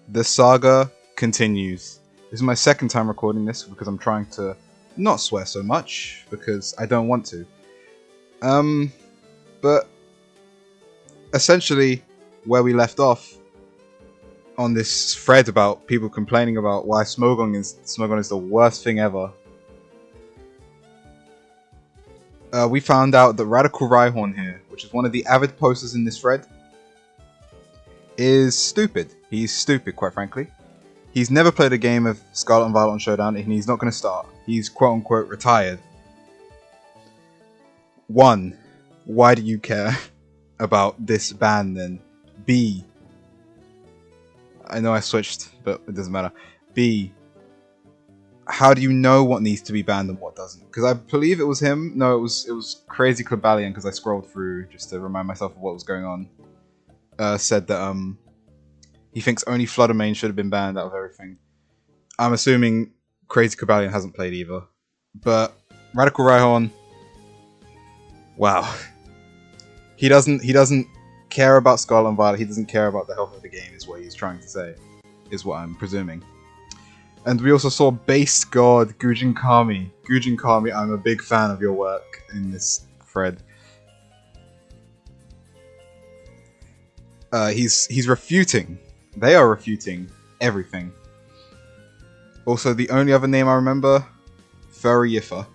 The saga continues. This is my second time recording this because I'm trying to not swear so much because I don't want to. But essentially where we left off on this thread about people complaining about why Smogon is the worst thing ever. We found out that Radical Rhyhorn here, which is one of the avid posters in this thread, is stupid. He's stupid, quite frankly. He's never played a game of Scarlet and Violet on Showdown, and he's not going to start. He's quote-unquote retired. 1. Why do you care about this ban then? B. I know I switched, but it doesn't matter. B. How do you know what needs to be banned and what doesn't? Because I believe it was him. No, it was Crazy Clubalion, because I scrolled through just to remind myself of what was going on. Said that he thinks only Flutter Mane should have been banned out of everything. I'm assuming Crazy Clubalion hasn't played either. But Radical Rhyhorn, wow. He doesn't care about Scarlet and Violet. He doesn't care about the health of the game, is what he's trying to say. Is what I'm presuming. And we also saw Base God Gujin Kami. Gujin Kami, I'm a big fan of your work in this thread. He's refuting. They are refuting everything. Also, the only other name I remember, Furry Yiffa.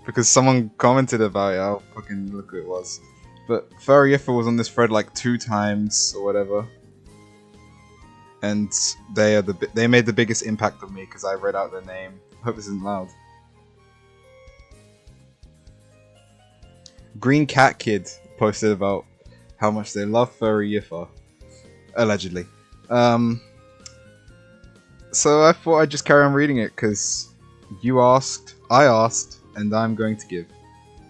Because someone commented about it. I'll fucking look who it was. But Furry Yiffa was on this thread like 2 times or whatever. And they made the biggest impact on me because I read out their name. I hope this isn't loud. Green Cat Kid posted about how much they love Furry Yiffa. Allegedly. So I thought I'd just carry on reading it because you asked, I asked, and I'm going to give.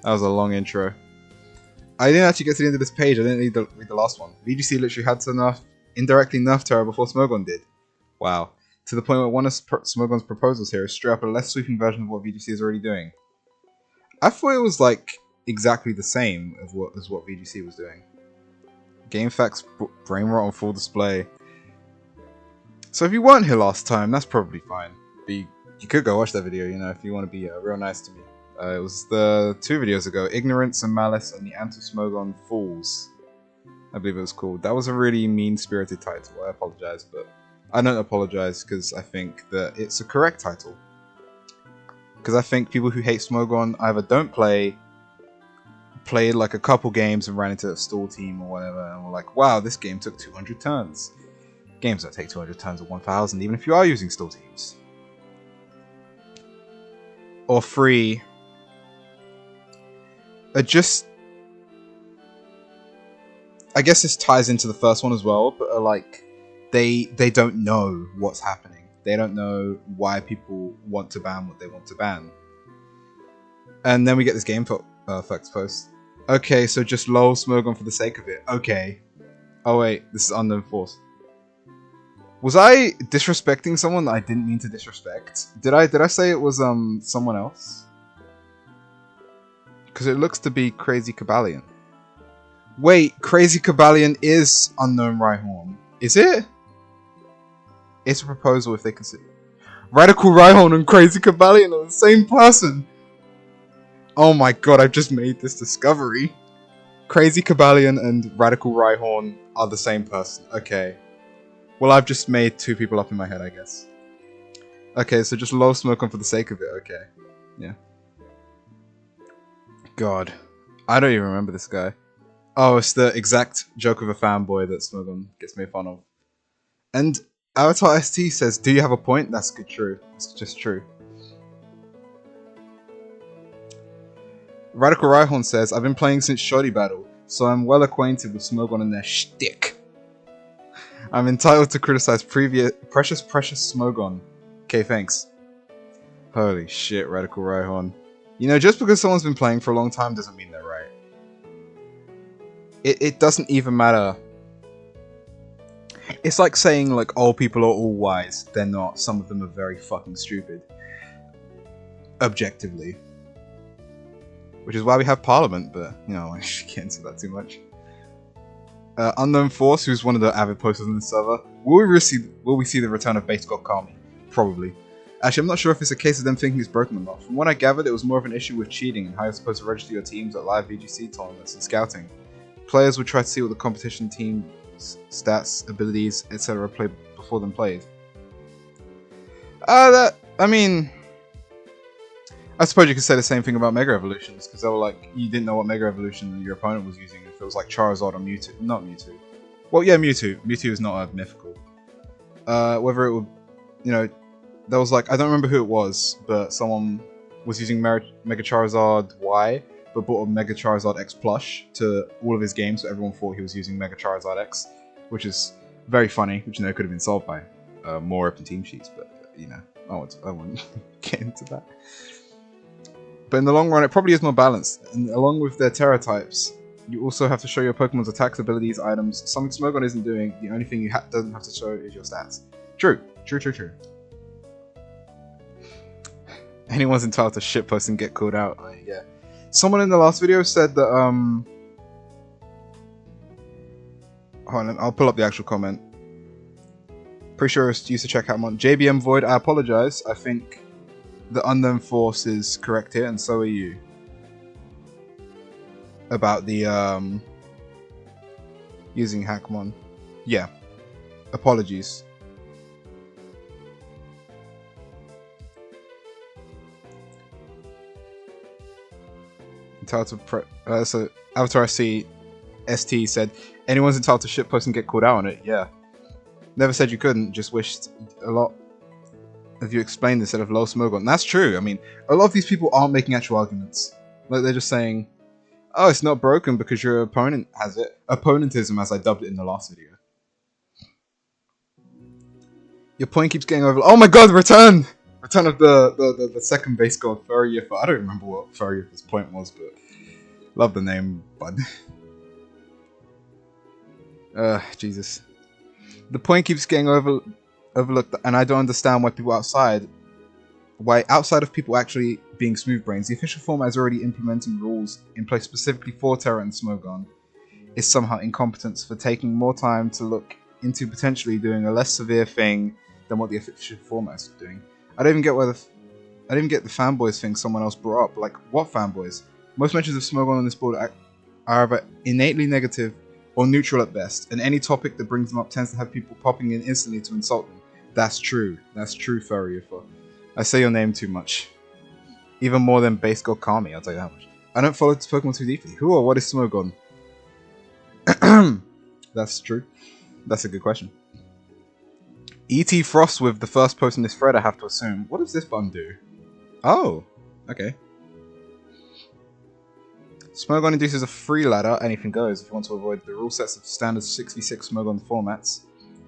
That was a long intro. I didn't actually get to the end of this page. I didn't read the last one. VGC literally had to indirectly nerf Terra before Smogon did. Wow. To the point where one of Smogon's proposals here is straight up a less sweeping version of what VGC is already doing. I thought it was like exactly the same as what VGC was doing. GameFAQs brain rot on full display. So if you weren't here last time, that's probably fine. But you could go watch that video, you know, if you want to be real nice to me. It was the 2 videos ago, Ignorance and Malice and the Anti-Smogon Fools. I believe it was called. That was a really mean-spirited title. I apologize, but I don't apologize because I think that it's a correct title. Because I think people who hate Smogon either don't played like a couple games and ran into a stall team or whatever, and were like, wow, this game took 200 turns. Games don't take 200 turns or 1,000, even if you are using stall teams. Or 3. I guess this ties into the first one as well, but like, they don't know what's happening. They don't know why people want to ban what they want to ban. And then we get this GameFAQs post. Okay, so just lol Smogon for the sake of it. Okay. Oh wait, this is Unknown Force. Was I disrespecting someone that I didn't mean to disrespect? Did I say it was someone else? Because it looks to be Crazy Clubalion. Wait, Crazy Clubalion is Unknown Rhyhorn. Is it? It's a proposal if they consider Radical Rhyhorn and Crazy Clubalion are the same person. Oh my god, I've just made this discovery. Crazy Clubalion and Radical Rhyhorn are the same person. Okay. Well, I've just made 2 people up in my head, I guess. Okay, so just low Smogon for the sake of it. Okay. Yeah. God. I don't even remember this guy. Oh, it's the exact joke of a fanboy that Smogon gets made fun of. And Avatar ST says, do you have a point? That's good, true. It's just true. Radical Rhyhorn says, I've been playing since Shoddy Battle, so I'm well acquainted with Smogon and their shtick. I'm entitled to criticize precious Smogon. Okay, thanks. Holy shit, Radical Rhyhorn. You know, just because someone's been playing for a long time doesn't mean they're right. It doesn't even matter. It's like saying, like, oh, people are all wise. They're not. Some of them are very fucking stupid. Objectively. Which is why we have Parliament, but, you know, I shouldn't get into that too much. Unknown Force, who's one of the avid posters on the server. Will we see the return of Base God Kami? Probably. Actually, I'm not sure if it's a case of them thinking he's broken or not. From what I gathered, it was more of an issue with cheating and how you're supposed to register your teams at live VGC tournaments and scouting. Players would try to see what the competition team's stats, abilities, etc. played before them played. I mean, I suppose you could say the same thing about Mega Evolutions, because they were like, you didn't know what Mega Evolution your opponent was using if it was like Charizard or Mewtwo. Not Mewtwo. Well, yeah, Mewtwo. Mewtwo is not a mythical. Whether it would, you know, there was like, I don't remember who it was, but someone was using Mega Charizard Y, but bought a Mega Charizard X plush to all of his games, so everyone thought he was using Mega Charizard X, which is very funny, which you know could have been solved by more open team sheets, but you know, I won't get into that. But in the long run, it probably is more balanced, and along with their Terra types, you also have to show your Pokemon's attacks, abilities, items. Something Smogon isn't doing. The only thing you doesn't have to show is your stats. True. Anyone's entitled to shitpost and get called out. Yeah. Someone in the last video said that hold on, I'll pull up the actual comment. Pretty sure it's used to check out Mon. JBM Void, I apologize. I think the Unknown Force is correct here, and so are you. About the using Hackmon. Yeah. Apologies. Entitled to so Avatar SC ST said anyone's entitled to shitpost and get called out on it. Yeah. Never said you couldn't, just wished a lot of you explained instead of low Smogon. That's true. I mean, a lot of these people aren't making actual arguments. Like, they're just saying, oh, it's not broken because your opponent has it. Opponentism, as I dubbed it in the last video. Your point keeps getting over. Oh my god, return! Return of the second base god, Furrier. I don't remember what Furrier's point was, but love the name, bud. Jesus. The point keeps getting overlooked, and I don't understand why outside of people actually being smooth brains, the official format is already implementing rules in place specifically for Terra and Smogon is somehow incompetence for taking more time to look into potentially doing a less severe thing than what the official format is doing. I don't even get the fanboys thing someone else brought up. Like, what fanboys? Most mentions of Smogon on this board are either innately negative or neutral at best, and any topic that brings them up tends to have people popping in instantly to insult them. That's true. That's true, Furrier. I say your name too much. Even more than Base God Kami, I'll tell you how much. I don't follow Pokemon too deeply. Who or what is Smogon? That's true. That's a good question. E.T. Frost with the first post in this thread, I have to assume. What does this button do? Oh, okay. Smogon induces a free ladder, anything goes, if you want to avoid the rule sets of standard 66 Smogon formats.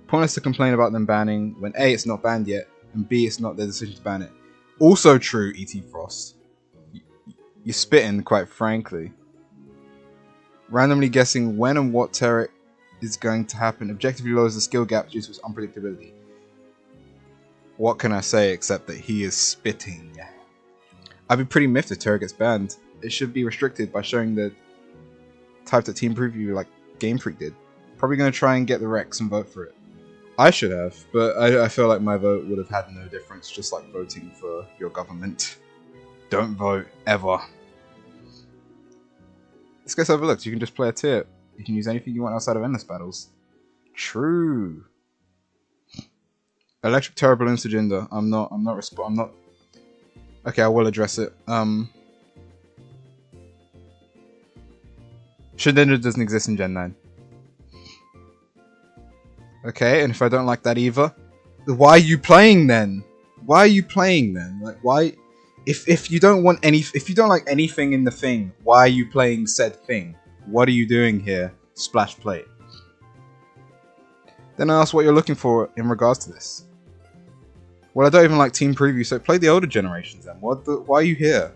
Pointless to complain about them banning when A, it's not banned yet, and B, it's not their decision to ban it. Also true, E.T. Frost. You're spitting, quite frankly. Randomly guessing when and what Terra is going to happen objectively lowers the skill gap due to its unpredictability. What can I say except that he is spitting? I'd be pretty miffed if Terra gets banned. It should be restricted by showing the types that Team Preview like Game Freak did. Probably going to try and get the Rex and vote for it. I should have, but I feel like my vote would have had no difference, just like voting for your government. Don't vote, ever. This gets overlooked. You can just play a tip. You can use anything you want outside of endless battles. True. Electric Terra Balloon Sajinda. I'm not. Okay, I will address it. Shedinja doesn't exist in Gen 9. Okay, and if I don't like that either, why are you playing then? Why are you playing then? Like, why? If you don't want if you don't like anything in the thing, why are you playing said thing? What are you doing here? Splash plate. Then I ask what you're looking for in regards to this. Well, I don't even like Team Preview, so play the older generations then. Why are you here?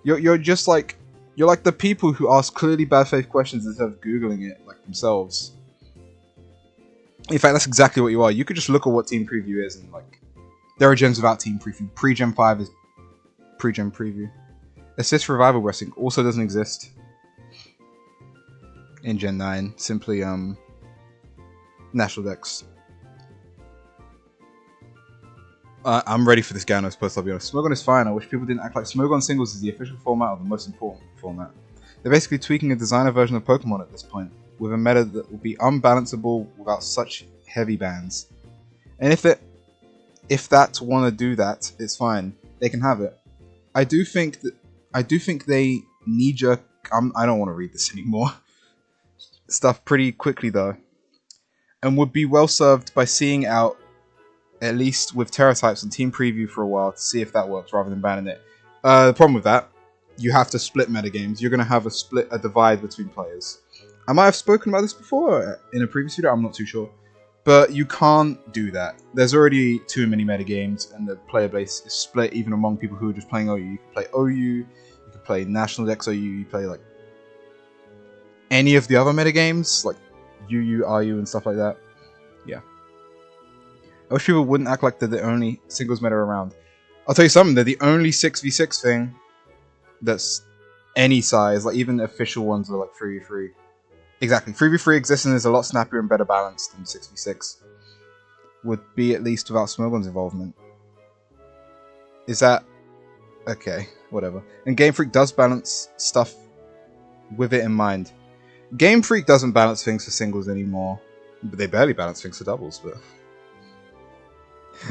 You're just like, you're like the people who ask clearly bad faith questions instead of Googling it like themselves. In fact, that's exactly what you are. You could just look at what Team Preview is and like, there are gens without Team Preview. Pre-Gen 5 is Pre-Gen Preview. Assist Revival Wrestling also doesn't exist. in Gen 9. Simply National Dex. I'm ready for this Ganos post, I'll be honest. Smogon is fine. I wish people didn't act like Smogon singles is the official format of the most important format. They're basically tweaking a designer version of Pokemon at this point, with a meta that will be unbalanceable without such heavy bans. And if that want to do that, it's fine. They can have it. I do think they knee-jerk. I don't want to read this anymore. Stuff pretty quickly though, and would be well served by seeing out at least with Terra types on Team Preview for a while to see if that works rather than banning it. The problem with that, you have to split metagames. You're going to have a divide between players. I might have spoken about this before in a previous video, I'm not too sure. But you can't do that. There's already too many metagames, and the player base is split even among people who are just playing OU. You can play OU, you can play National Dex OU, you play like any of the other metagames, like UU, RU, and stuff like that. Yeah. I wish people wouldn't act like they're the only singles meta around. I'll tell you something, they're the only 6v6 thing that's any size, like even the official ones are like 3v3. Exactly, 3v3 exists and is a lot snappier and better balanced than 6v6. Would be at least without Smogon's involvement. Is that... okay, whatever. And Game Freak does balance stuff with it in mind. Game Freak doesn't balance things for singles anymore. But they barely balance things for doubles, but...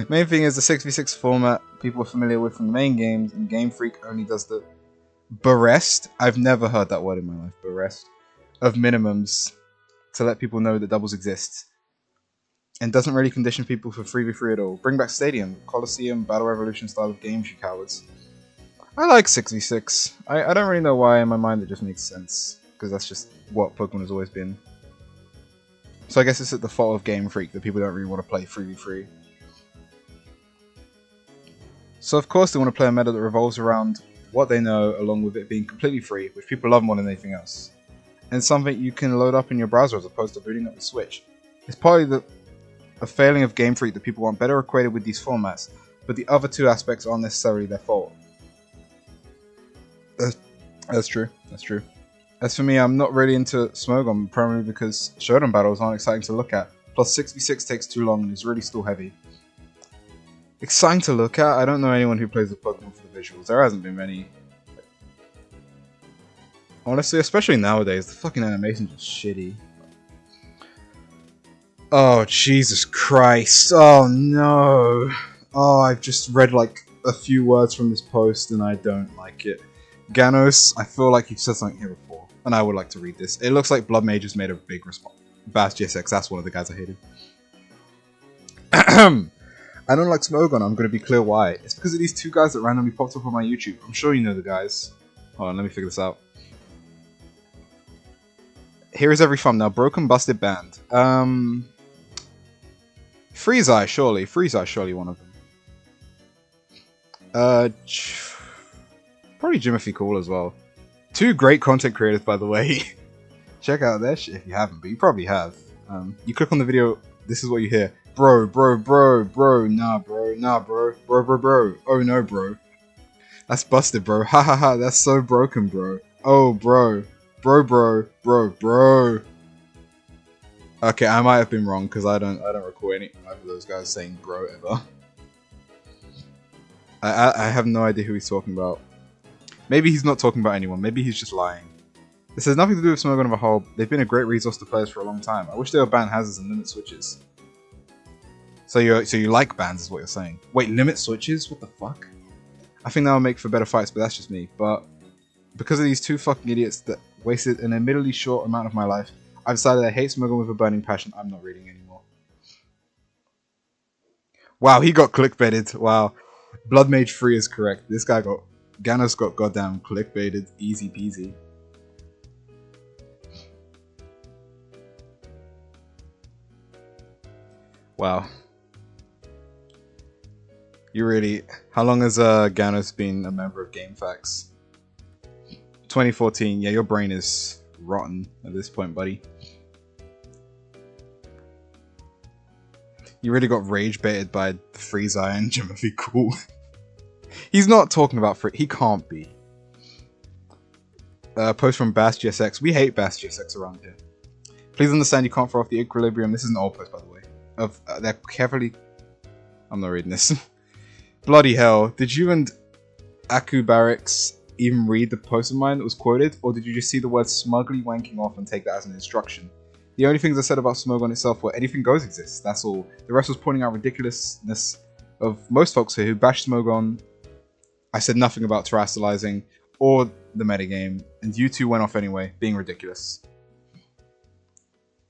main thing is the 6v6 format people are familiar with from the main games, and Game Freak only does the barrest. I've never heard that word in my life, barrest. Of minimums to let people know that doubles exist. And doesn't really condition people for 3v3 at all. Bring back Stadium, Coliseum, Battle Revolution style of games, you cowards. I like 6v6. I don't really know why in my mind it just makes sense. Because that's just what Pokemon has always been. So I guess it's at the fault of Game Freak that people don't really want to play 3v3. So of course they want to play a meta that revolves around what they know, along with it being completely free, which people love more than anything else. And something you can load up in your browser as opposed to booting up the Switch. It's partly a failing of Game Freak that people want better acquainted with these formats, but the other two aspects aren't necessarily their fault. That's true, that's true. As for me, I'm not really into Smogon, primarily because Showdown battles aren't exciting to look at, plus 6v6 takes too long and is really still heavy. Exciting to look at? I don't know anyone who plays the Pokemon for the visuals, there hasn't been many. Honestly, especially nowadays, the fucking animation's just shitty. Oh, Jesus Christ. Oh, no. Oh, I've just read, like, a few words from this post, and I don't like it. Ganos, I feel like you've said something here before, and I would like to read this. It looks like Blood Mage has made a big response. Bass GSX, that's one of the guys I hated. I don't like Smogon, I'm going to be clear why. It's because of these two guys that randomly popped up on my YouTube. I'm sure you know the guys. Hold on, let me figure this out. Here is every thumbnail. Broken, busted, banned. Freeze-Eye, surely. Freeze-Eye, surely one of them. Probably Jimothy Cool as well. Two great content creators, by the way. Check out their shit if you haven't, but you probably have. You click on the video, this is what you hear. Bro, bro, bro, bro, nah, bro, nah, bro, bro, bro, bro. Oh, no, bro. That's busted, bro. Ha ha ha, that's so broken, bro. Oh, bro. Bro, bro, bro, bro. Okay, I might have been wrong because I don't recall any of those guys saying bro ever. I have no idea who he's talking about. Maybe he's not talking about anyone. Maybe he's just lying. This has nothing to do with Smogon of a whole. They've been a great resource to players for a long time. I wish they would ban hazards and limit switches. So you like bans is what you're saying. Wait, limit switches? What the fuck? I think that would make for better fights, but that's just me. But because of these two fucking idiots that wasted an admittedly short amount of my life, I've decided I hate Smogon with a burning passion. I'm not reading anymore. Wow, he got clickbaited. Wow. Blood Mage 3 is correct. This guy got... Ganos got goddamn clickbaited. Easy peasy. Wow. You really... How long has Ganos been a member of GameFAQs? 2014. Yeah, your brain is rotten at this point, buddy. You really got rage baited by Freeze-Eye and Jimothy Cool. He's not talking about he can't be. Post from Bass GSX. We hate Bass GSX around here. Please understand you can't throw off the equilibrium. This is an old post, by the way. Of they're carefully. I'm not reading this. Bloody hell! Did you and Aku Barracks even read the post of mine that was quoted, or did you just see the word smugly wanking off and take that as an instruction? The only things I said about Smogon itself were anything goes exists. That's all. The rest was pointing out ridiculousness of most folks here who bash Smogon. I said nothing about terrestrializing or the metagame, and you two went off anyway, being ridiculous.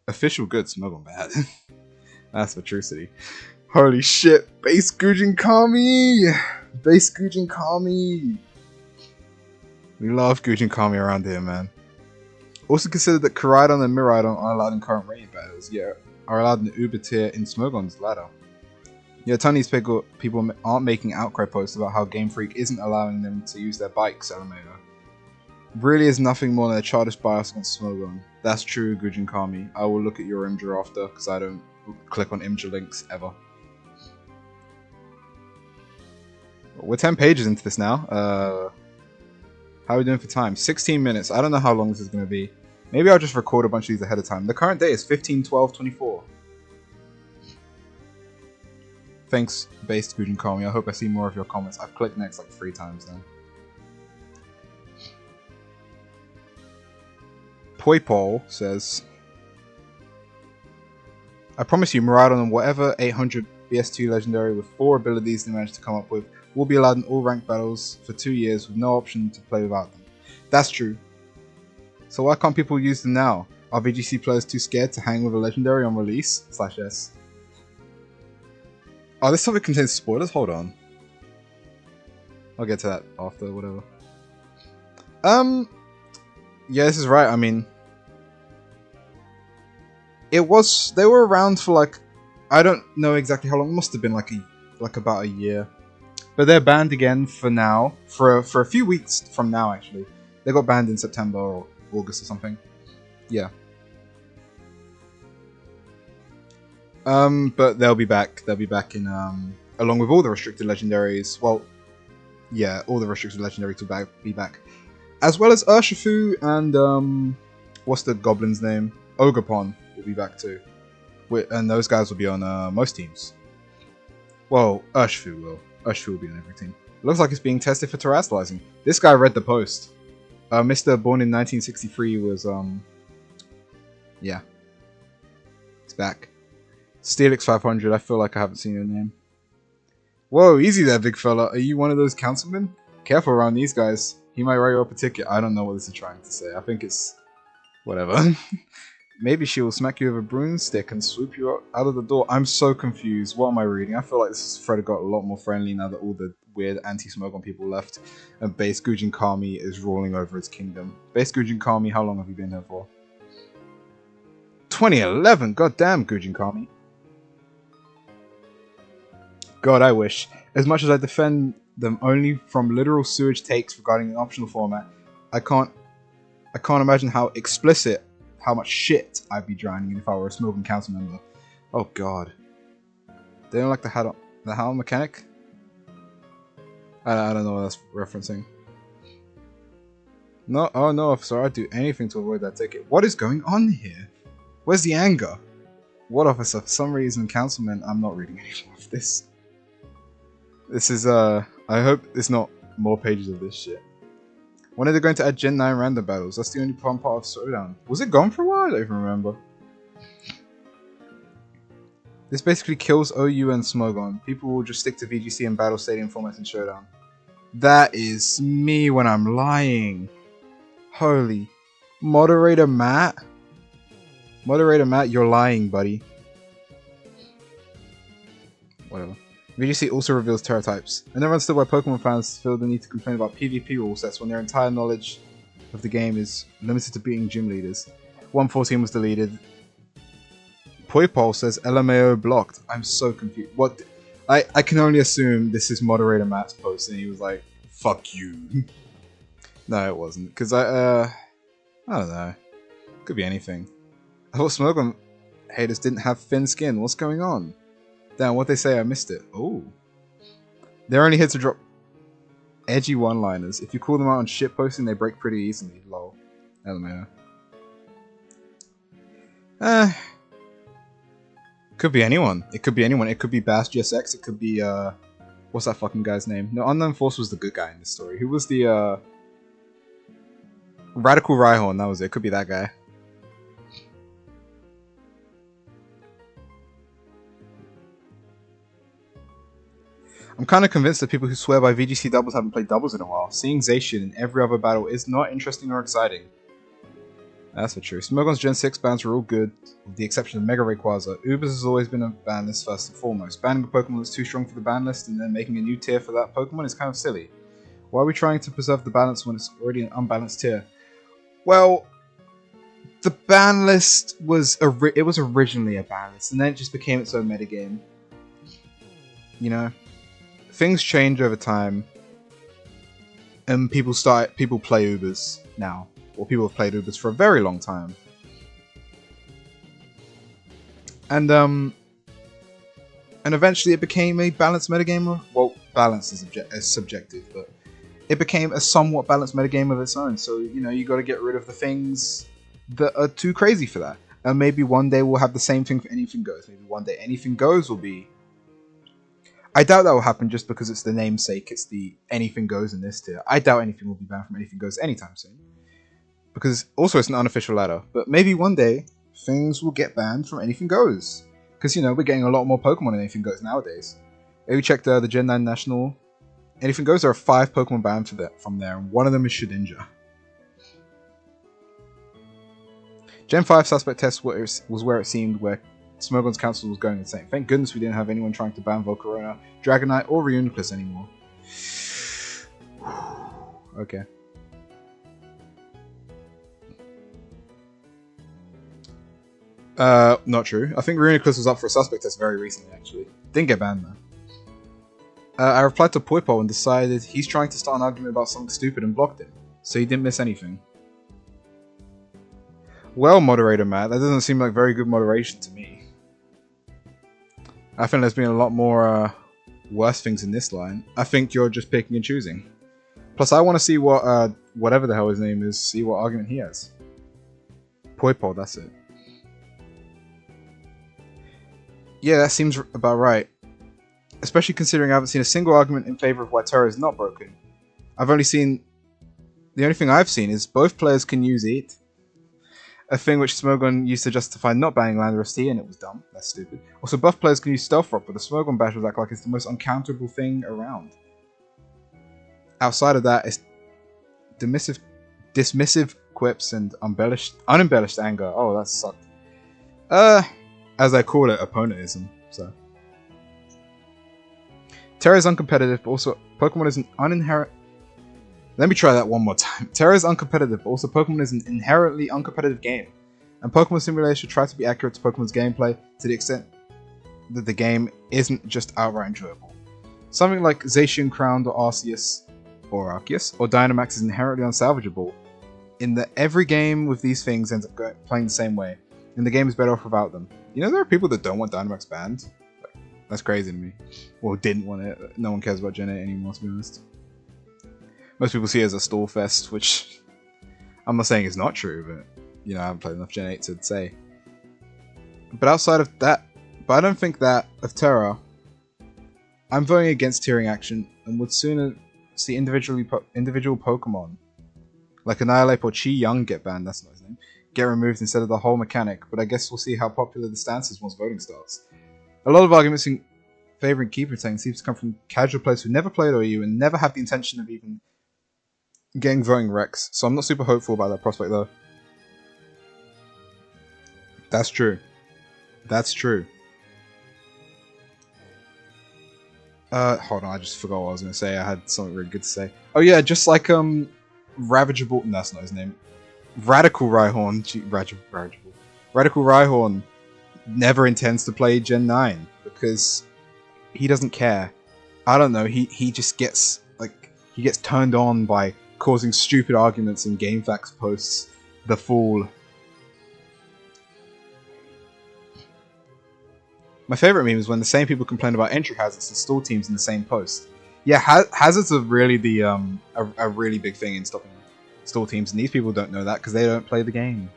Official good, Smogon bad. That's for true city. Holy shit, base Gujin Kami! Base Gujin Kami! We love Gujin Kami around here, man. Also consider that Koraidon and Miraidon are allowed in current raid battles, yet are allowed in the Uber tier in Smogon's ladder. Yet tons of people aren't making outcry posts about how Game Freak isn't allowing them to use their bikes, LMAO. Really is nothing more than a childish bias against Smogon. That's true, Gujin Kami. I will look at your Imgur after, because I don't click on Imgur links ever. We're 10 pages into this now. How are we doing for time? 16 minutes. I don't know how long this is going to be. Maybe I'll just record a bunch of these ahead of time. The current date is 15/12/24. Thanks, based Gujin Kami. I hope I see more of your comments. I've clicked next like 3 times now. Poipol says, I promise you, Miraidon and whatever 800 BS2 legendary with 4 abilities they managed to come up with will be allowed in all ranked battles for 2 years with no option to play without them. That's true. So why can't people use them now? Are VGC players too scared to hang with a legendary on release? /s. Oh, this topic contains spoilers? Hold on. I'll get to that after, whatever. Yeah, this is right. I mean, they were around for like, I don't know exactly how long. It must have been like about a year. But they're banned again for now, for a few weeks from now actually. They got banned in September or August or something. Yeah. But they'll be back. They'll be back in along with all the restricted legendaries. Well, yeah, all the restricted legendaries will be back, as well as Urshifu and what's the goblin's name? Ogapon will be back too, and those guys will be on most teams. Well, Urshifu will. Urshifu will be on every team. It looks like it's being tested for terrestrializing. This guy read the post. Mr. Born in 1963 was yeah, it's back. Steelix 500. I feel like I haven't seen your name. Whoa, easy there, big fella. Are you one of those councilmen? Careful around these guys. He might write you up a ticket. I don't know what this is trying to say. I think it's whatever. Maybe she will smack you with a broomstick and swoop you out of the door. I'm so confused. What am I reading? I feel like this thread got a lot more friendly now that all the weird anti-Smogon people left and base Gujin Kami is ruling over its kingdom. Base Gujin Kami, how long have you been here for? 2011! Goddamn, Gujin Kami. God, I wish. As much as I defend them only from literal sewage takes regarding an optional format, I can't imagine how explicit, how much shit I'd be drowning in if I were a Smogon council member. Oh god. They don't like the Howl mechanic? I don't know what that's referencing. No, oh no, officer, I'd do anything to avoid that ticket. What is going on here? Where's the anger? What, officer? For some reason, councilman, I'm not reading any more of this. This is, I hope it's not more pages of this shit. When are they going to add Gen 9 random battles? That's the only fun part of Showdown. Was it gone for a while? I don't even remember. This basically kills OU and Smogon. People will just stick to VGC and Battle Stadium formats in Showdown. That is me when I'm lying. Holy. Moderator Matt? Moderator Matt, you're lying, buddy. Whatever. VGC also reveals Terra types. I never understood why Pokemon fans feel the need to complain about PvP rule sets when their entire knowledge of the game is limited to beating gym leaders. 114 was deleted. Poipol says LMAO blocked. I'm so confused. What? I can only assume this is moderator Matt's post and he was like, fuck you. No, it wasn't. Because I don't know. Could be anything. I thought Smogon haters didn't have thin skin. What's going on? Damn, what they say, I missed it. Oh. They're only here to drop... Edgy one-liners. If you call them out on shitposting, they break pretty easily. Lol. LMAO. Could be anyone. It could be anyone. It could be Bass GSX. It could be, what's that fucking guy's name? No, Unknown Force was the good guy in this story. Who was the, Radical Rhyhorn, that was it. Could be that guy. I'm kind of convinced that people who swear by VGC doubles haven't played doubles in a while. Seeing Zacian in every other battle is not interesting or exciting. That's for true. Smogon's Gen 6 bans are all good, with the exception of Mega Rayquaza. Ubers has always been a ban list first and foremost. Banning a Pokemon that's too strong for the ban list and then making a new tier for that Pokemon is kind of silly. Why are we trying to preserve the balance when it's already an unbalanced tier? Well, the ban list was originally a ban list, and then it just became its own metagame. You know? Things change over time, and people play Ubers now. Or people have played Ubers for a very long time. And eventually it became a balanced metagame. Well, balance is subjective, but it became a somewhat balanced metagame of its own. So, you know, you got to get rid of the things that are too crazy for that. And maybe one day we'll have the same thing for Anything Goes. Maybe one day Anything Goes will be... I doubt that will happen just because it's the namesake. It's the Anything Goes in this tier. I doubt anything will be banned from Anything Goes anytime soon. Because also it's an unofficial ladder. But maybe one day things will get banned from Anything Goes. Because, you know, we're getting a lot more Pokemon in Anything Goes nowadays. Maybe check the Gen 9 National. Anything Goes, there are 5 Pokemon banned from there, and one of them is Shedinja. Gen 5 Suspect Test was where it seemed where Smogon's council was going insane. Thank goodness we didn't have anyone trying to ban Volcarona, Dragonite, or Reuniclus anymore. Okay. Not true. I think Reuniclus was up for a Suspect Test very recently, actually. Didn't get banned, though. I replied to Poipo and decided he's trying to start an argument about something stupid and blocked him, so he didn't miss anything. Well, moderator Matt, that doesn't seem like very good moderation to me. I think there's been a lot more worse things in this line. I think you're just picking and choosing. Plus, I want to see what, whatever the hell his name is, see what argument he has. Poipo, that's it. Yeah, that seems about right. Especially considering I haven't seen a single argument in favor of why Terra is not broken. The only thing I've seen is both players can use it. A thing which Smogon used to justify not banning Landorus T, and it was dumb. That's stupid. Also, buff players can use Stealth Rock, but the Smogon Bash was act like it's the most uncounterable thing around. Outside of that, it's dismissive quips and unembellished anger. Oh, that sucked. As I call it, opponentism. So, Terra is uncompetitive, but also Pokemon is an uninherent. Let me try that one more time. Terra is uncompetitive, but also Pokemon is an inherently uncompetitive game, and Pokemon Simulator should try to be accurate to Pokemon's gameplay to the extent that the game isn't just outright enjoyable. Something like Zacian Crowned or Arceus or Dynamax is inherently unsalvageable, in that every game with these things ends up playing the same way, and the game is better off without them. You know, there are people that don't want Dynamax banned. That's crazy to me. Well, didn't want it. No one cares about Gen 8 anymore, to be honest. Most people see it as a stall fest, which I'm not saying is not true, but, you know, I haven't played enough Gen 8 to say. But outside of that, but I don't think that of Terra, I'm voting against tiering action and would sooner see individual Pokemon, like Annihilate or Chi Young get banned, that's not his name, get removed instead of the whole mechanic, but I guess we'll see how popular the stance is once voting starts. A lot of arguments in favouring Keep Retain seems to come from casual players who never played OU and never have the intention of even getting voting Rex, so I'm not super hopeful about that prospect though. That's true. That's true. Hold on, I just forgot what I was going to say. I had something really good to say. Oh yeah, just like, Ravageable... No, that's not his name. Radical Rhyhorn... Radical Rhyhorn never intends to play Gen 9, because he doesn't care. I don't know, he just gets, like, he gets turned on by causing stupid arguments in GameFAQs posts. The fool. My favourite meme is when the same people complain about entry hazards and stall teams in the same post. Yeah, hazards are really the a really big thing in stopping stall teams, and these people don't know that because they don't play the game.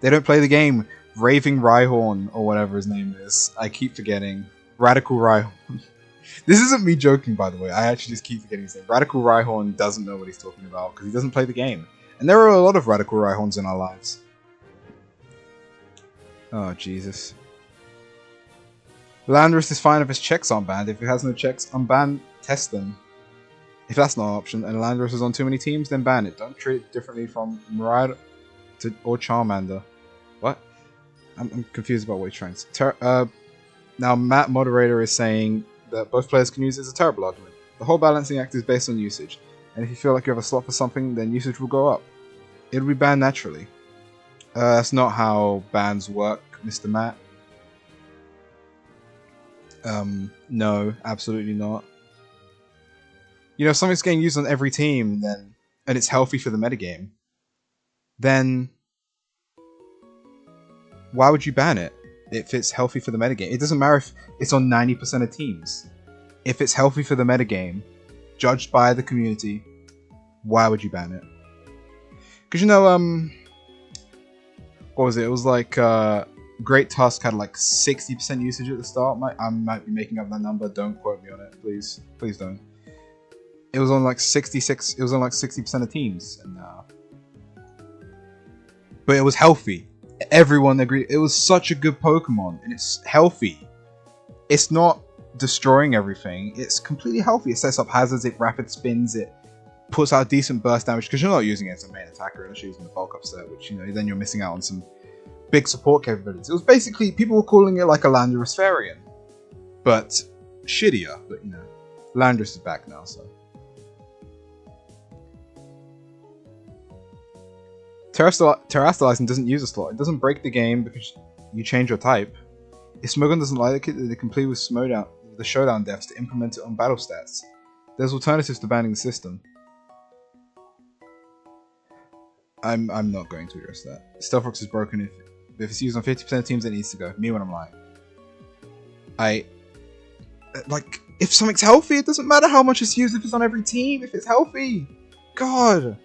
They don't play the game. Raving Rhyhorn, or whatever his name is. I keep forgetting. Radical Rhyhorn. This isn't me joking, by the way. I actually just keep forgetting his name. Radical Rhyhorn doesn't know what he's talking about because he doesn't play the game. And there are a lot of Radical Rhyhorns in our lives. Oh, Jesus. Landorus is fine if his checks aren't banned. If it has no checks, unban, test them. If that's not an option, and Landorus is on too many teams, then ban it. Don't treat it differently from Murad or Charmander. What? I'm confused about what he's trying to say. Now, Matt Moderator is saying that both players can use it is a terrible argument. The whole balancing act is based on usage, and if you feel like you have a slot for something, then usage will go up. It'll be banned naturally. That's not how bans work, Mr. Matt. No, absolutely not. You know, if something's getting used on every team, then and it's healthy for the metagame, then why would you ban it if it's healthy for the metagame? It doesn't matter if it's on 90% of teams. If it's healthy for the metagame, judged by the community, why would you ban it? Because, you know, what was it? It was like, Great Tusk had like 60% usage at the start. I might be making up that number. Don't quote me on it, please. Please don't. It was on like 66. It was on like 60% of teams, and but it was healthy. Everyone agreed. It was such a good Pokemon, and it's healthy. It's not destroying everything. It's completely healthy. It sets up hazards. It rapid spins. It puts out decent burst damage because you're not using it as a main attacker unless you're using the bulk up set, which, you know, then you're missing out on some big support capabilities. It was basically, people were calling it like a Landorus variant, but shittier. But, you know, Landorus is back now, so. Terrestrializing doesn't use a slot. It doesn't break the game because you change your type. If Smogon doesn't like it, they complete with the showdown deaths to implement it on battle stats. There's alternatives to banning the system. I'm not going to address that. Stealthrox is broken. If it's used on 50% of teams, it needs to go. Me when I'm lying. Like, if something's healthy, it doesn't matter how much it's used if it's on every team. If it's healthy, God.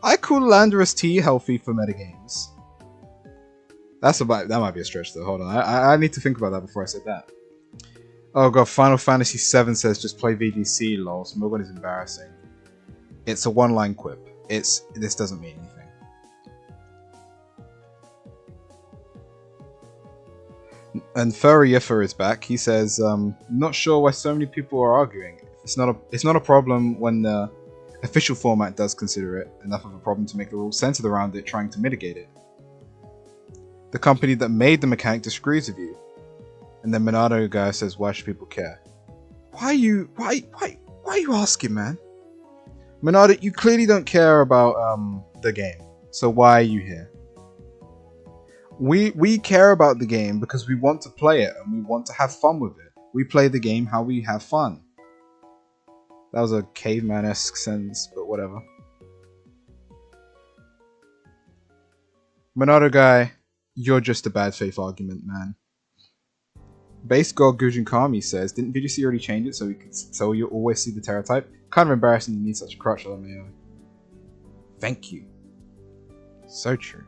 I call Landorus T healthy for metagames. That might be a stretch though. Hold on, I need to think about that before I say that. Oh god, Final Fantasy VII says just play VGC. Lol, Smogon is embarrassing. It's a one-line quip. This doesn't mean anything. And Furry Yiffer is back. He says, not sure why so many people are arguing. It's not a problem when the official format does consider it enough of a problem to make the rules centered around it, trying to mitigate it. The company that made the mechanic disagrees with you. And then Monado guy says, why should people care? Why are you asking, man? Monado, you clearly don't care about the game. So why are you here? We care about the game because we want to play it and we want to have fun with it. We play the game how we have fun. That was a caveman-esque sentence, but whatever. Monado guy, you're just a bad faith argument, man. Base God Gujin Kami says, didn't VGC already change it so you always see the Terra type? Kind of embarrassing you need such a crutch, LMAO. Thank you. So true.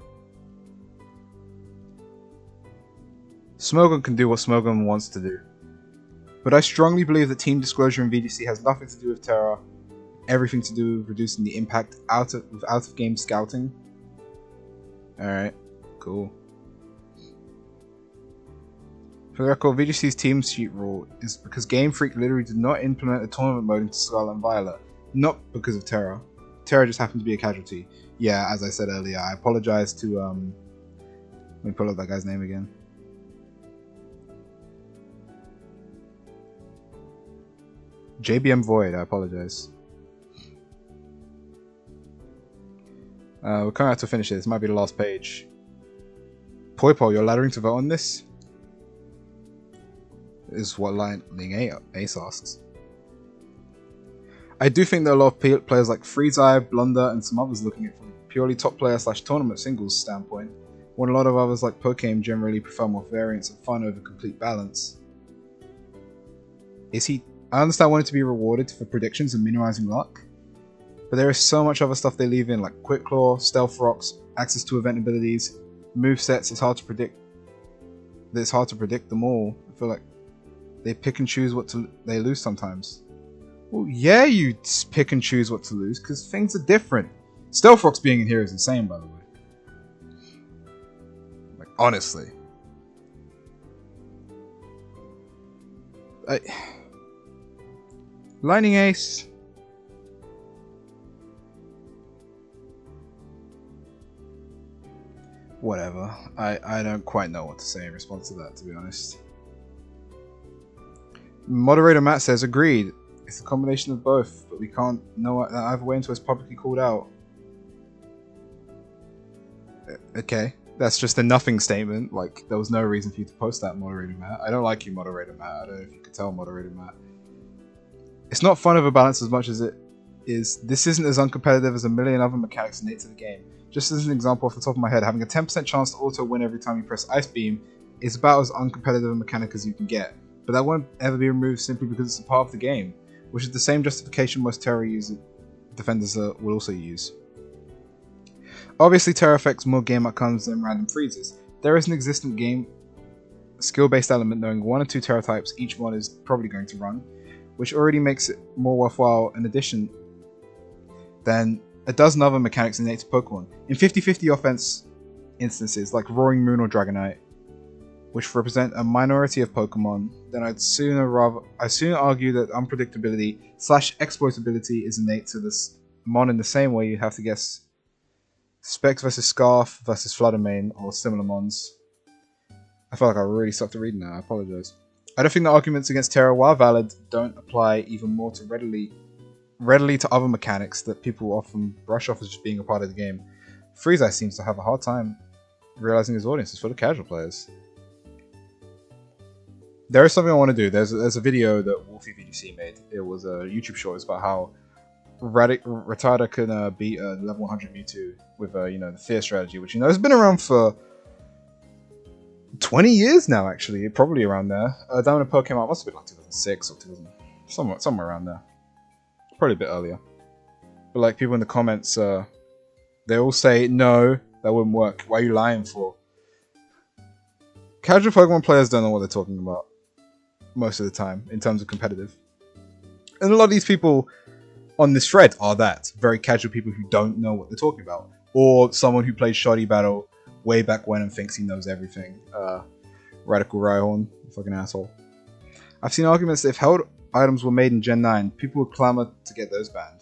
Smogon can do what Smogon wants to do. But I strongly believe that team disclosure in VGC has nothing to do with Terra, everything to do with reducing the impact out of game scouting. Alright, cool. For the record, VGC's team sheet rule is because Game Freak literally did not implement a tournament mode into Scarlet and Violet, not because of Terra. Terra just happened to be a casualty. Yeah, as I said earlier, I apologize to let me pull up that guy's name again. JBM Void, I apologize. We're coming out to finish it. This might be the last page. Poipo, you're laddering to vote on this? Is what Lightning Ace asks. I do think there are a lot of players like Freeze-Eye, Blunder, and some others looking at it from purely top player / tournament singles standpoint, when a lot of others like Pokemon generally prefer more variance and fun over complete balance. Is he? I understand wanting to be rewarded for predictions and minimizing luck, but there is so much other stuff they leave in, like Quick Claw, Stealth Rocks, access to event abilities, movesets. It's hard to predict. It's hard to predict them all. I feel like they pick and choose what they lose sometimes. Well, yeah, you pick and choose what to lose because things are different. Stealth Rocks being in here is insane, by the way. Like, honestly. Lightning Ace. Whatever. I don't quite know what to say in response to that, to be honest. Moderator Matt says, agreed. It's a combination of both, but we can't know either way until it's publicly called out. Okay. That's just a nothing statement. Like, there was no reason for you to post that, Moderator Matt. I don't like you, Moderator Matt. I don't know if you could tell, Moderator Matt. It's not fun of a balance as much as it is. This isn't as uncompetitive as a million other mechanics innate to the game. Just as an example off the top of my head, having a 10% chance to auto win every time you press Ice Beam is about as uncompetitive a mechanic as you can get. But that won't ever be removed simply because it's a part of the game, which is the same justification most Terra defenders will also use. Obviously, Terra affects more game outcomes than random freezes. There is an existent game skill-based element knowing 1 or 2 Terra types each one is probably going to run, which already makes it more worthwhile in addition than a dozen other mechanics innate to Pokemon. In 50-50 offense instances, like Roaring Moon or Dragonite, which represent a minority of Pokemon, then I'd sooner argue that unpredictability / exploitability is innate to this mon in the same way you have to guess Specs versus Scarf versus Fluttermane or similar mons. I feel like I really sucked at reading that, I apologize. I don't think the arguments against Terra, while valid, don't apply even more to readily to other mechanics that people often brush off as just being a part of the game. Freeze seems to have a hard time realizing his audience is for the casual players. There is something I want to do. There's a video that Wolfie VGC made. It was a YouTube short. It's about how Rattata can beat a level 100 Mewtwo with the Fear strategy, which has been around for 20 years now. Actually, probably around there. Diamond and Pearl came out. Must have been like 2006 or 2000, somewhere around there. Probably a bit earlier. But like people in the comments, they all say no, that wouldn't work. Why are you lying for? Casual Pokemon players don't know what they're talking about most of the time in terms of competitive. And a lot of these people on this thread are that. Very casual people who don't know what they're talking about. Or someone who played Shoddy Battle way back when and thinks he knows everything. Radical Rhyhorn, fucking asshole. I've seen arguments that if held items were made in Gen 9, people would clamour to get those banned.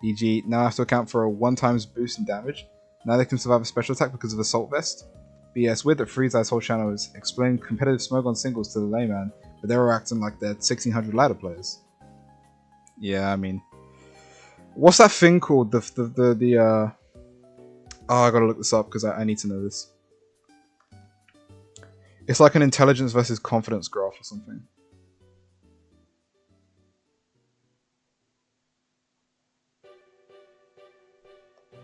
E.g., now I have to account for a 1x boost in damage. Now they can survive a special attack because of Assault Vest. But yeah, it's weird that Freeze's whole channel is explaining competitive Smogon singles to the layman, but they were acting like they're 1600 ladder players. Yeah, I mean, what's that thing called? Oh, I gotta look this up because I need to know this. It's like an intelligence versus confidence graph or something.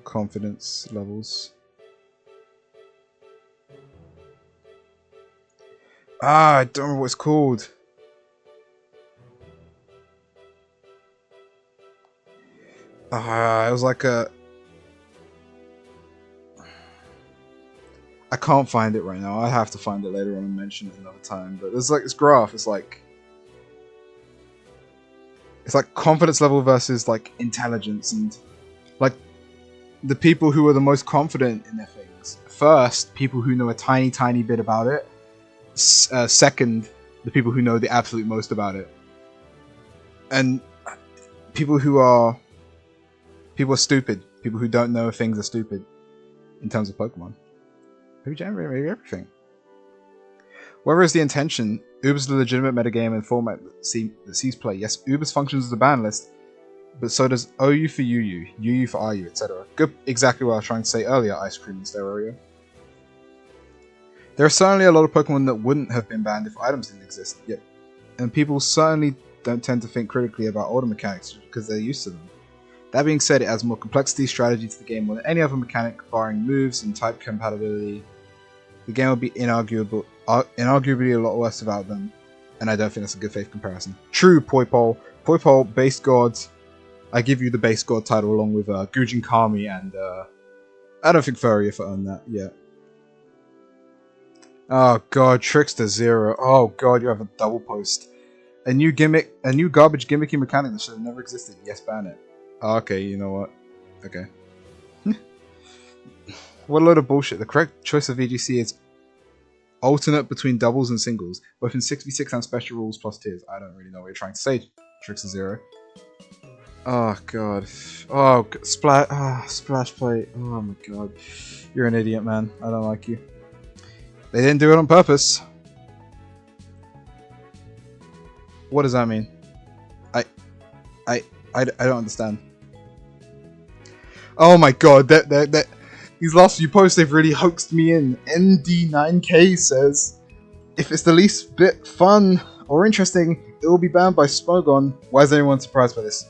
Confidence levels. I don't remember what it's called. It was like a... I can't find it right now. I have to find it later on and mention it another time. But there's like this graph. It's like confidence level versus like intelligence, and like the people who are the most confident in their things. First, people who know a tiny bit about it. Second, the people who know the absolute most about it. And people are stupid. People who don't know things are stupid in terms of Pokemon. Maybe everything. Whether it's the intention, Uber's the legitimate metagame and format that sees play. Yes, Uber's functions as a ban list, but so does OU for UU, UU for RU, etc. Good, exactly what I was trying to say earlier, Ice Cream and Sterorio. There are certainly a lot of Pokemon that wouldn't have been banned if items didn't exist, yet, and people certainly don't tend to think critically about older mechanics because they're used to them. That being said, it adds more complexity, strategy to the game more than any other mechanic, barring moves and type compatibility. The game would be inarguably a lot worse without them. and I don't think that's a good faith comparison. True, Poipole. Poipole, base god. I give you the base god title along with Gujin Kami and I don't think Furrier for earned that yet. Oh god, Trickster 0. Oh god, you have a double post. A new gimmick, a new garbage gimmicky mechanic that should have never existed. Yes, ban it. Oh, okay, you know what? Okay. What a load of bullshit. The correct choice of VGC is alternate between doubles and singles, both in 6v6 and special rules plus tiers. I don't really know what you're trying to say, Trickster 0. Oh god. Oh, splash plate. Oh my god. You're an idiot, man. I don't like you. They didn't do it on purpose. What does that mean? I don't understand. Oh my god, these last few posts, they've really hoaxed me in. ND9K says, if it's the least bit fun or interesting, it will be banned by Smogon. Why is anyone surprised by this?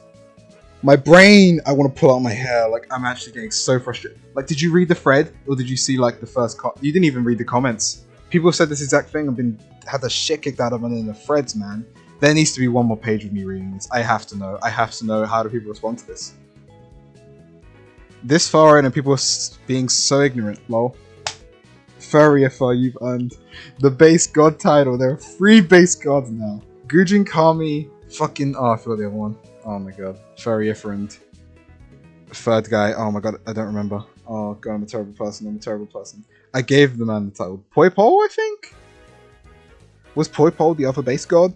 My brain, I want to pull out my hair. Like, I'm actually getting so frustrated. Like, did you read the thread? Or did you see, like, the first you didn't even read the comments. People have said this exact thing. I've had the shit kicked out of me in the threads, man. There needs to be one more page of me reading this. I have to know. I have to know how do people respond to this. This far in and people are being so ignorant, lol. Furrier, you've earned the base god title. There are 3 base gods now. Gujin Kami, fucking... Oh, I forgot the other one. Oh my god. Furrier and third guy. Oh my god, I don't remember. Oh god, I'm a terrible person. I gave the man the title. Poipole, I think? Was Poipole the other base god?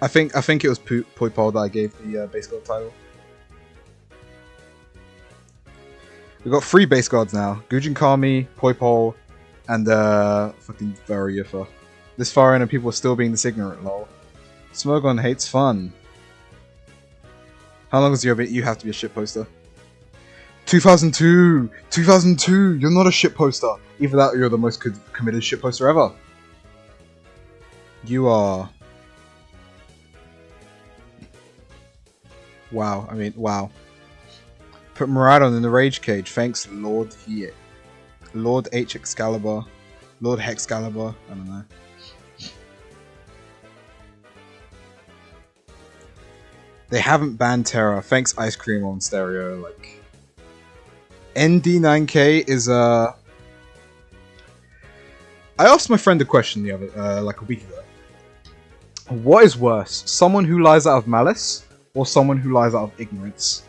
I think it was Poipole that I gave the base god title. We've got 3 base gods now. Gujin Kami, Poipole, and fucking Furrier. This far in and people are still being this ignorant, lol. Smogon hates fun. How long has you have to be a shitposter? 2002! 2002! You're not a shitposter! Either that or you're the most committed shitposter ever. You are... Wow, I mean, wow. Put Maradon in the rage cage. Thanks, Lord Hiet. Lord H. Excalibur. Lord Hexcalibur. I don't know. They haven't banned Terra. Thanks, Ice Cream on Stereo. Like, ND9K is I asked my friend a question the other, like a week ago. What is worse, someone who lies out of malice or someone who lies out of ignorance?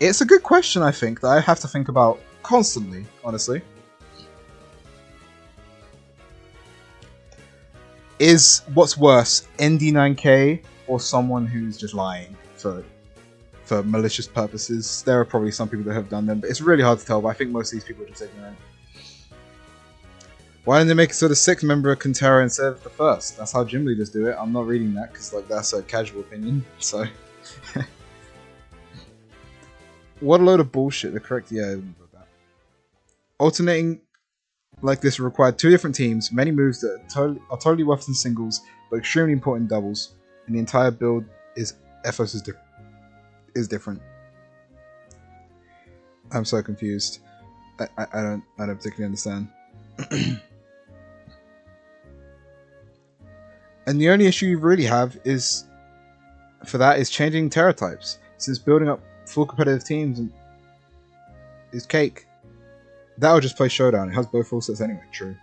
It's a good question, I think, that I have to think about constantly, honestly. Is what's worse, ND9K or someone who's just lying for malicious purposes? There are probably some people that have done them, but it's really hard to tell, but I think most of these people are just ignorant. Why didn't they make it so the 6th member can Terra instead of the 1st? That's how gym leaders do it. I'm not reading that because like that's a casual opinion, so... What a load of bullshit. The correct... Yeah, I wouldn't put that. Alternating like this required 2 different teams, many moves that are totally worthless in singles, but extremely important in doubles, and the entire build ethos is different. I'm so confused. I don't particularly understand. And the only issue you really have is changing Terra types, since building up full competitive teams is cake. That'll just play Showdown. It has both rule sets anyway. True.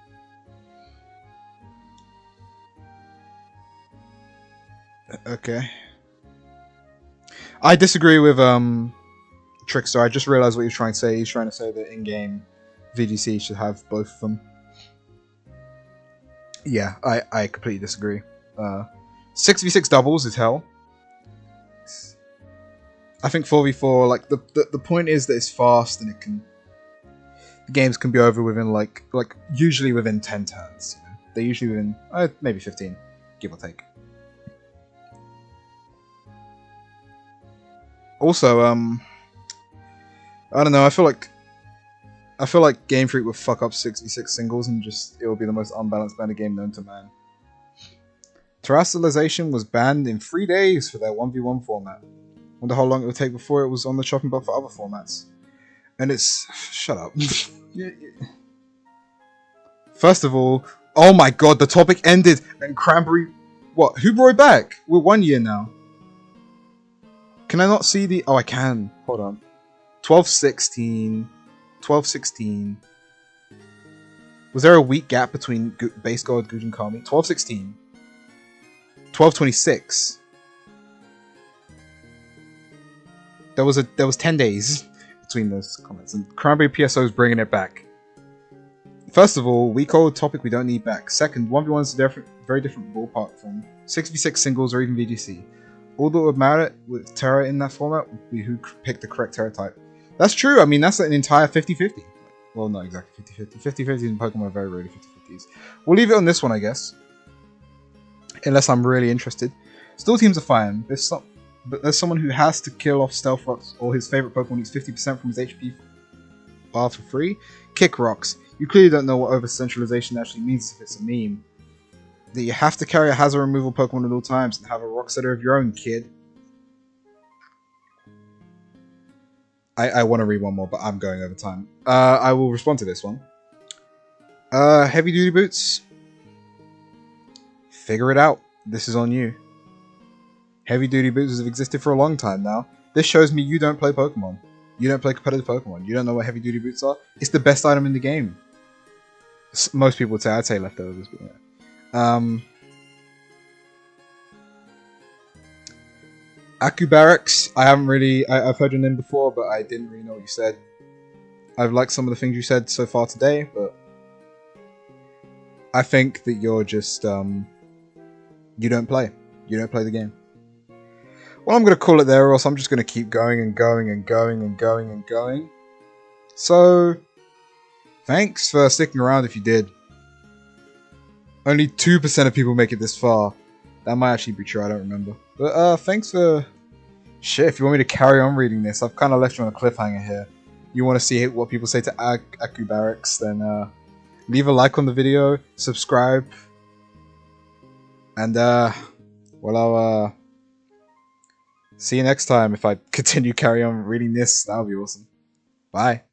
Okay. I disagree with Trickster. I just realized what he's trying to say. He's trying to say that in-game VGC should have both of them. Yeah, I completely disagree. 6v6 doubles is hell. I think 4v4, like the point is that it's fast and the games can be over within like usually within 10 turns. You know? They're usually within maybe 15, give or take. Also, I don't know. I feel like Game Freak would fuck up 6v6 singles and it will be the most unbalanced banner game known to man. Terrestrialization was banned in 3 days for their 1v1 format. Wonder how long it would take before it was on the chopping block for other formats. And it's... Shut up. First of all, oh my god, the topic ended and Cranberry... What? Who brought it back? We're 1 year now. Can I not see the... Oh, I can. Hold on. 12-16. 12-16. Was there a week gap between Base God, Gujin Kami? 12-16. 12-26. There was 10 days between those comments, and Cranberry PSO is bringing it back. First of all, week old topic we don't need back. Second, 1v1 is a very different ballpark from 6v6 singles or even VGC. All that would matter with Terra in that format would be who picked the correct Terra type. That's true. I mean, that's an entire 50-50. Well, not exactly 50-50. 50-50 in Pokemon are very rarely 50-50s. We'll leave it on this one, I guess. Unless I'm really interested. Still teams are fine. But there's someone who has to kill off Stealth Rocks, or his favorite Pokemon eats 50% from his HP bar for free. Kick Rocks. You clearly don't know what over-centralization actually means if it's a meme. That you have to carry a hazard removal Pokemon at all times and have a Rock Setter of your own, kid. I want to read one more, but I'm going over time. I will respond to this one. Heavy Duty Boots. Figure it out. This is on you. Heavy Duty Boots have existed for a long time now. This shows me you don't play Pokemon. You don't play competitive Pokemon. You don't know what Heavy Duty Boots are. It's the best item in the game. Most people would say. I'd say leftovers, but yeah. Aku Barracks. I've heard your name before, but I didn't really know what you said. I've liked some of the things you said so far today, but I think that you're just you don't play. You don't play the game. Well, I'm going to call it there, or else I'm just going to keep going and going and going and going and going. So, thanks for sticking around if you did. Only 2% of people make it this far. That might actually be true, I don't remember. But, thanks for... Shit, if you want me to carry on reading this, I've kind of left you on a cliffhanger here. You want to see what people say to Aku Barracks, then leave a like on the video, subscribe, and well, I'll see you next time if I carry on reading this. That would be awesome. Bye.